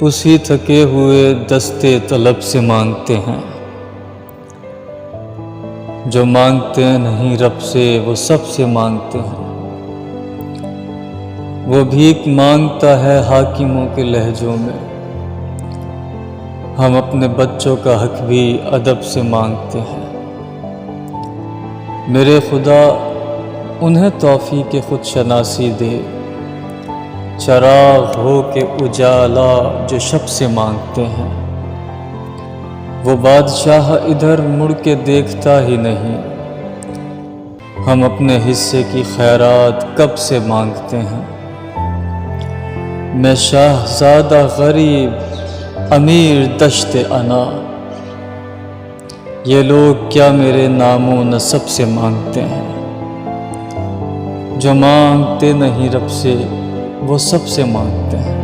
اسی تھکے ہوئے دستے طلب سے مانگتے ہیں۔ جو مانگتے نہیں رب سے وہ سب سے مانگتے ہیں۔ وہ بھیک مانگتا ہے حاکموں کے لہجوں میں، ہم اپنے بچوں کا حق بھی ادب سے مانگتے ہیں۔ میرے خدا انہیں توفیق خود شناسی دے، چراغ ہو کے اجالا جو شب سے مانگتے ہیں۔ وہ بادشاہ ادھر مڑ کے دیکھتا ہی نہیں، ہم اپنے حصے کی خیرات کب سے مانگتے ہیں۔ میں شاہزادہ غریب امیر دشت انا، یہ لوگ کیا میرے نام و نسب سے مانگتے ہیں۔ جو مانگتے نہیں رب سے وہ سب سے مانگتے ہیں۔